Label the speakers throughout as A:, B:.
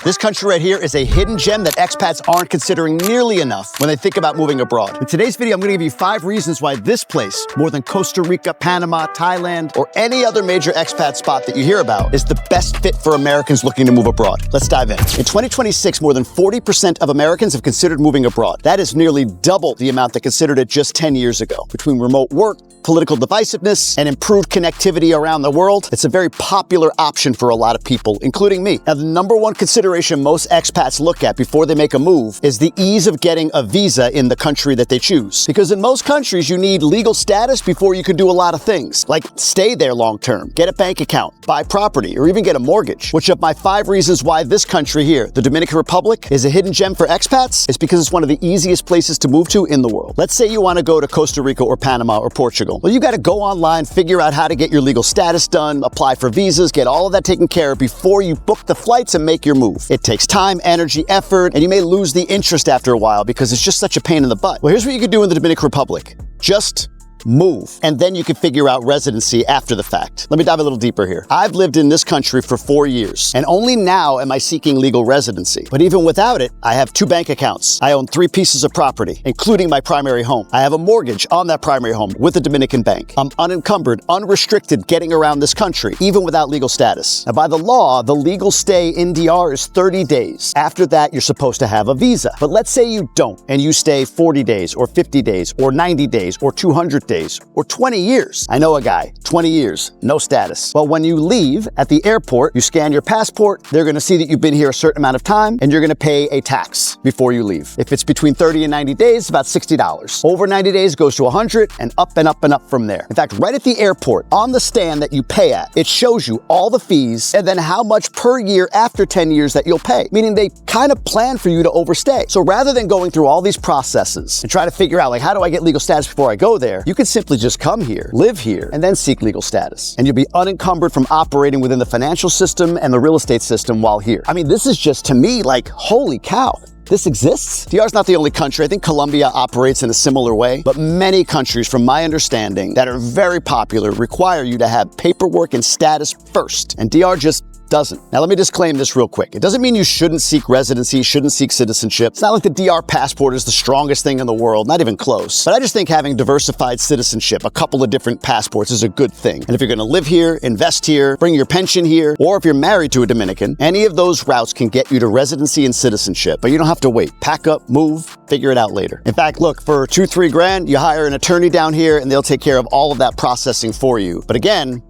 A: This country right here is a hidden gem that expats aren't considering nearly enough when they think about moving abroad. In today's video, I'm going to give you 5 reasons why this place, more than Costa Rica, Panama, Thailand, or any other major expat spot that you hear about, is the best fit for Americans looking to move abroad. Let's dive in. In 2026, more than 40% of Americans have considered moving abroad. That is nearly double the amount that considered it just 10 years ago. Between remote work, political divisiveness, and improved connectivity around the world, it's a very popular option for a lot of people, including me. Now, the number one consideration most expats look at before they make a move is the ease of getting a visa in the country that they choose. Because in most countries, you need legal status before you can do a lot of things, like stay there long term, get a bank account, buy property, or even get a mortgage. Which of my 5 reasons why this country here, the Dominican Republic, is a hidden gem for expats is because it's one of the easiest places to move to in the world. Let's say you want to go to Costa Rica or Panama or Portugal. Well, you got to go online, figure out how to get your legal status done, apply for visas, get all of that taken care of before you book the flights and make your move. It takes time, energy, effort, and you may lose the interest after a while because it's just such a pain in the butt. Well, here's what you can do in the Dominican Republic. Just move, and then you can figure out residency after the fact. Let me dive a little deeper here. I've lived in this country for 4 years, and only now am I seeking legal residency. But even without it, I have 2 bank accounts. I own 3 pieces of property, including my primary home. I have a mortgage on that primary home with a Dominican bank. I'm unencumbered, unrestricted getting around this country, even without legal status. Now, by the law, the legal stay in DR is 30 days. After that, you're supposed to have a visa. But let's say you don't, and you stay 40 days, or 50 days, or 90 days, or 200 days, or 20 years. I know a guy, 20 years, no status. Well, when you leave at the airport, you scan your passport, they're gonna see that you've been here a certain amount of time, and you're gonna pay a tax before you leave. If it's between 30 and 90 days, about $60. Over 90 days goes to 100, and up and up and up from there. In fact, right at the airport, on the stand that you pay at, it shows you all the fees, and then how much per year after 10 years that you'll pay. Meaning they kind of plan for you to overstay. So rather than going through all these processes and try to figure out, like, how do I get legal status before I go there? You can simply just come here, live here, and then seek legal status. And you'll be unencumbered from operating within the financial system and the real estate system while here. I mean, this is just, to me, like, holy cow. This exists? DR is not the only country. I think Colombia operates in a similar way, but many countries, from my understanding, that are very popular require you to have paperwork and status first, and DR just doesn't. Now, let me disclaim this real quick. It doesn't mean you shouldn't seek residency, shouldn't seek citizenship. It's not like the DR passport is the strongest thing in the world, not even close. But I just think having diversified citizenship, a couple of different passports, is a good thing. And if you're gonna live here, invest here, bring your pension here, or if you're married to a Dominican, any of those routes can get you to residency and citizenship, but you don't have to wait. Pack up, move, figure it out later. In fact, look, for 2-3 grand, you hire an attorney down here and they'll take care of all of that processing for you. But again,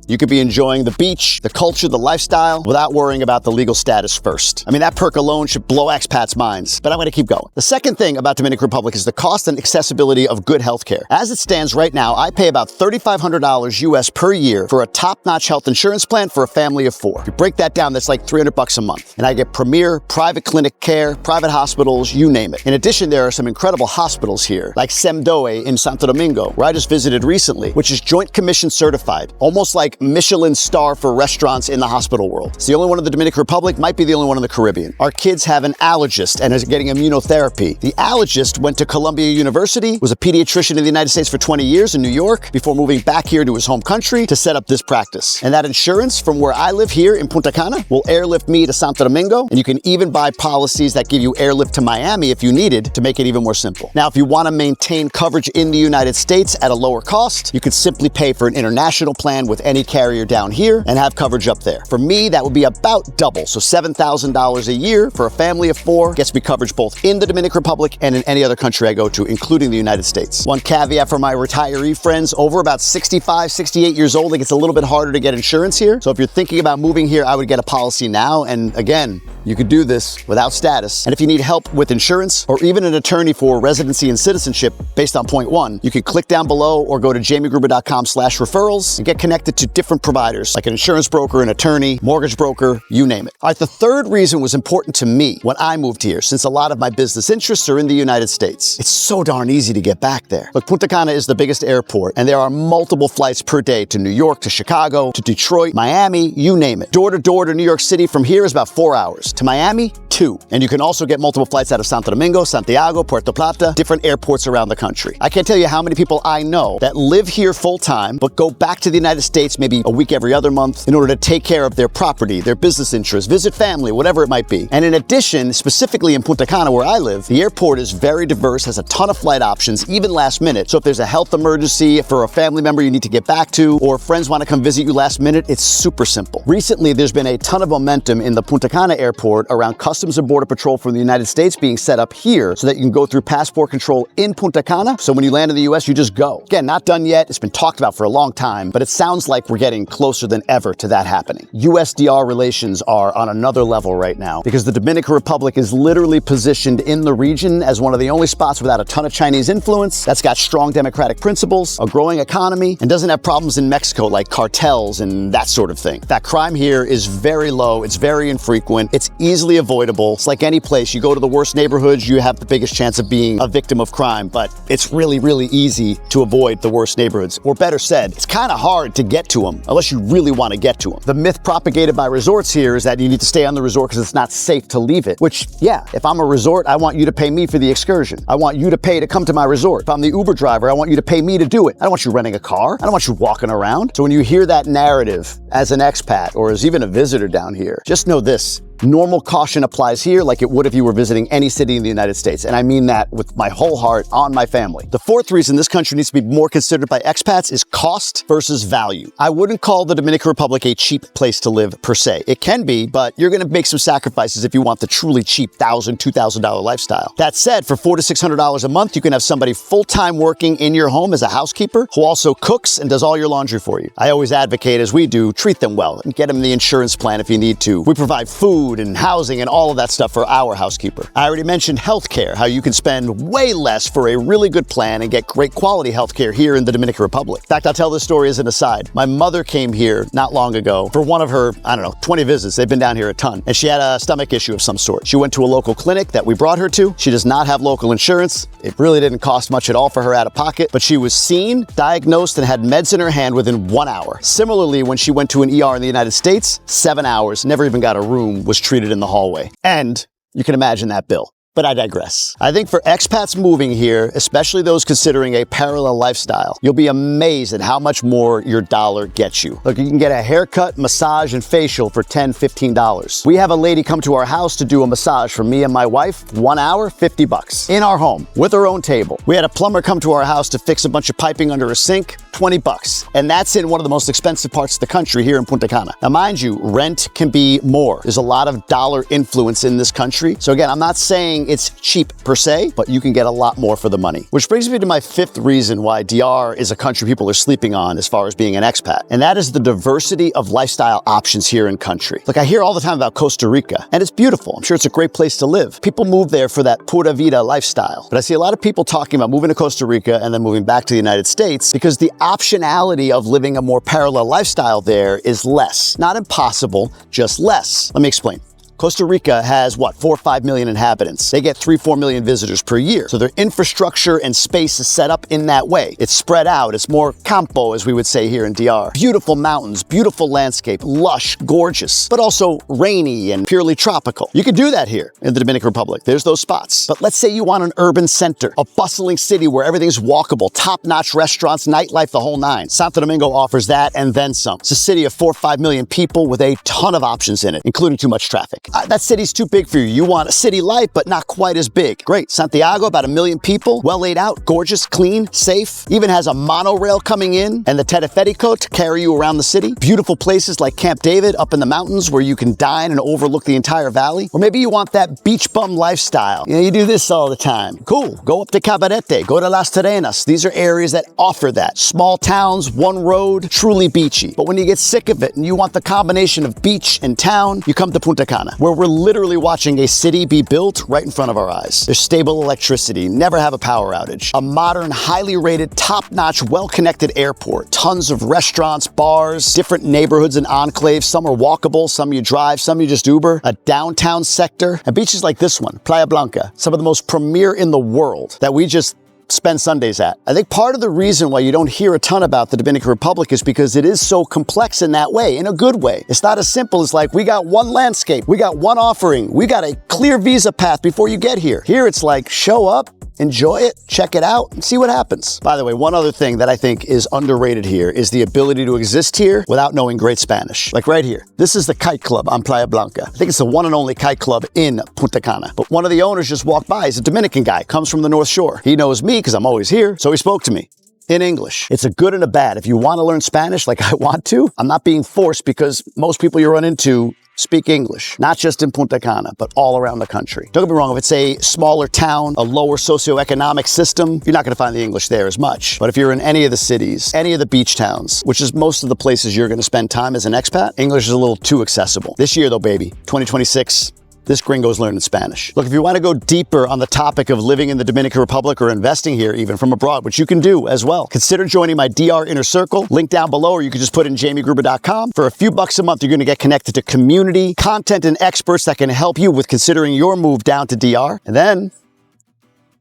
A: you could be enjoying the beach, the culture, the lifestyle, without worrying about the legal status first. I mean, that perk alone should blow expats' minds, but I'm gonna keep going. The second thing about Dominican Republic is the cost and accessibility of good healthcare. As it stands right now, I pay about $3,500 US per year for a top-notch health insurance plan for a family of 4. If you break that down, that's like $300 a month. And I get premier private clinic care, private hospitals, you name it. In addition, there are some incredible hospitals here, like Semdoe in Santo Domingo, where I just visited recently, which is Joint Commission certified, almost like Michelin star for restaurants in the hospital world. It's the only one in the Dominican Republic, might be the only one in the Caribbean. Our kids have an allergist and is getting immunotherapy. The allergist went to Columbia University, was a pediatrician in the United States for 20 years in New York, before moving back here to his home country to set up this practice. And that insurance from where I live here in Punta Cana will airlift me to Santo Domingo, and you can even buy policies that give you airlift to Miami if you needed, to make it even more simple. Now, if you want to maintain coverage in the United States at a lower cost, you could simply pay for an international plan with any carrier down here and have coverage up there. For me, that would be about double, so $7,000 a year for a family of 4 gets me coverage both in the Dominican Republic and in any other country I go to, including the United States. One caveat for my retiree friends, over about 65, 68 years old, it gets a little bit harder to get insurance here. So if you're thinking about moving here, I would get a policy now, and again, you could do this without status. And if you need help with insurance or even an attorney for residency and citizenship based on point 1, you can click down below or go to jamiegruber.com/referrals and get connected to different providers like an insurance broker, an attorney, mortgage broker, you name it. All right, the third reason was important to me when I moved here, since a lot of my business interests are in the United States. It's so darn easy to get back there. Look, Punta Cana is the biggest airport, and there are multiple flights per day to New York, to Chicago, to Detroit, Miami, you name it. Door to door to New York City from here is about 4 hours. To Miami, 2. And you can also get multiple flights out of Santo Domingo, Santiago, Puerto Plata, different airports around the country. I can't tell you how many people I know that live here full-time, but go back to the United States maybe a week every other month in order to take care of their property, their business interests, visit family, whatever it might be. And in addition, specifically in Punta Cana where I live, the airport is very diverse, has a ton of flight options, even last minute. So if there's a health emergency for a family member you need to get back to, or friends want to come visit you last minute, it's super simple. Recently, there's been a ton of momentum in the Punta Cana airport around Customs and Border Patrol from the United States being set up here so that you can go through passport control in Punta Cana. So when you land in the US, you just go. Again, not done yet. It's been talked about for a long time, but it sounds like we're getting closer than ever to that happening. US-DR relations are on another level right now because the Dominican Republic is literally positioned in the region as one of the only spots without a ton of Chinese influence, that's got strong democratic principles, a growing economy, and doesn't have problems in Mexico like cartels and that sort of thing. That crime here is very low, it's very infrequent, it's easily avoidable. It's like any place, you go to the worst neighborhoods, you have the biggest chance of being a victim of crime, but it's really, really easy to avoid the worst neighborhoods. Or better said, it's kind of hard to get to them unless you really want to get to them. The myth propagated by resorts here is that you need to stay on the resort because it's not safe to leave it, which, yeah, if I'm a resort, I want you to pay me for the excursion. I want you to pay to come to my resort. If I'm the Uber driver, I want you to pay me to do it. I don't want you renting a car. I don't want you walking around. So when you hear that narrative as an expat or as even a visitor down here, just know this. Normal caution applies here like it would if you were visiting any city in the United States. And I mean that with my whole heart on my family. The fourth reason this country needs to be more considered by expats is cost versus value. I wouldn't call the Dominican Republic a cheap place to live per se. It can be, but you're gonna make some sacrifices if you want the truly cheap $1,000, $2,000 lifestyle. That said, for $400 to $600 a month, you can have somebody full-time working in your home as a housekeeper who also cooks and does all your laundry for you. I always advocate, as we do, treat them well and get them the insurance plan if you need to. We provide food and housing and all of that stuff for our housekeeper. I already mentioned healthcare, how you can spend way less for a really good plan and get great quality healthcare here in the Dominican Republic. In fact, I'll tell this story as an aside. My mother came here not long ago for one of her, 20 visits. They've been down here a ton. And she had a stomach issue of some sort. She went to a local clinic that we brought her to. She does not have local insurance. It really didn't cost much at all for her out of pocket, but she was seen, diagnosed, and had meds in her hand within 1 hour. Similarly, when she went to an ER in the United States, 7 hours, never even got a room, was treated in the hallway. And you can imagine that bill. But I digress. I think for expats moving here, especially those considering a parallel lifestyle, you'll be amazed at how much more your dollar gets you. Look, you can get a haircut, massage, and facial for $10, $15. We have a lady come to our house to do a massage for me and my wife, 1 hour, $50. In our home, with her own table. We had a plumber come to our house to fix a bunch of piping under a sink, $20. And that's in one of the most expensive parts of the country here in Punta Cana. Now, mind you, rent can be more. There's a lot of dollar influence in this country. So again, I'm not saying it's cheap per se, but you can get a lot more for the money. Which brings me to my fifth reason why DR is a country people are sleeping on as far as being an expat. And that is the diversity of lifestyle options here in country. Look, I hear all the time about Costa Rica, and it's beautiful. I'm sure it's a great place to live. People move there for that pura vida lifestyle. But I see a lot of people talking about moving to Costa Rica and then moving back to the United States because the optionality of living a more parallel lifestyle there is less. Not impossible, just less. Let me explain. Costa Rica has, 4 or 5 million inhabitants. They get 3, 4 million visitors per year. So their infrastructure and space is set up in that way. It's spread out. It's more campo, as we would say here in DR. Beautiful mountains, beautiful landscape, lush, gorgeous, but also rainy and purely tropical. You can do that here in the Dominican Republic. There's those spots. But let's say you want an urban center, a bustling city where everything's walkable, top-notch restaurants, nightlife, the whole nine. Santo Domingo offers that and then some. It's a city of 4 or 5 million people with a ton of options in it, including too much traffic. That city's too big for you. You want a city life, but not quite as big. Great. Santiago, about 1 million people, well laid out, gorgeous, clean, safe. Even has a monorail coming in and the Teleférico to carry you around the city. Beautiful places like Camp David up in the mountains where you can dine and overlook the entire valley. Or maybe you want that beach bum lifestyle. You do this all the time. Cool. Go up to Cabarete, go to Las Terrenas. These are areas that offer that. Small towns, one road, truly beachy. But when you get sick of it and you want the combination of beach and town, you come to Punta Cana, where we're literally watching a city be built right in front of our eyes. There's stable electricity, never have a power outage, a modern, highly rated, top-notch, well-connected airport, tons of restaurants, bars, different neighborhoods and enclaves. Some are walkable, some you drive, some you just Uber, a downtown sector, and beaches like this one, Playa Blanca, some of the most premier in the world that we just spend Sundays at. I think part of the reason why you don't hear a ton about the Dominican Republic is because it is so complex in that way, in a good way. It's not as simple as like, we got one landscape, we got one offering, we got a clear visa path before you get here. Here it's like, show up, enjoy it, check it out, and see what happens. By the way, one other thing that I think is underrated here is the ability to exist here without knowing great Spanish. Like right here, this is the Kite Club on Playa Blanca. I think it's the one and only kite club in Punta Cana. But one of the owners just walked by. He's a Dominican guy, comes from the North Shore. He knows me because I'm always here, so he spoke to me in English. It's a good and a bad. If you want to learn Spanish like I want to, I'm not being forced because most people you run into speak English, not just in Punta Cana, but all around the country. Don't get me wrong, if it's a smaller town, a lower socioeconomic system, you're not gonna find the English there as much. But if you're in any of the cities, any of the beach towns, which is most of the places you're gonna spend time as an expat, English is a little too accessible. This year though, baby, 2026, this gringo's learning Spanish. Look, if you want to go deeper on the topic of living in the Dominican Republic or investing here even from abroad, which you can do as well, consider joining my DR Inner Circle, link down below, or you can just put in jamiegruber.com. For a few bucks a month, you're going to get connected to community, content, and experts that can help you with considering your move down to DR. And then,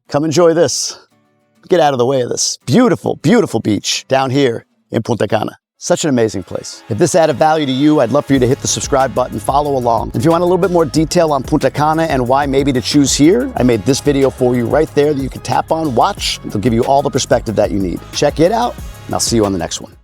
A: come enjoy this. Get out of the way of this beautiful, beautiful beach down here in Punta Cana. Such an amazing place. If this added value to you, I'd love for you to hit the subscribe button, follow along. If you want a little bit more detail on Punta Cana and why maybe to choose here, I made this video for you right there that you can tap on, watch. It'll give you all the perspective that you need. Check it out, and I'll see you on the next one.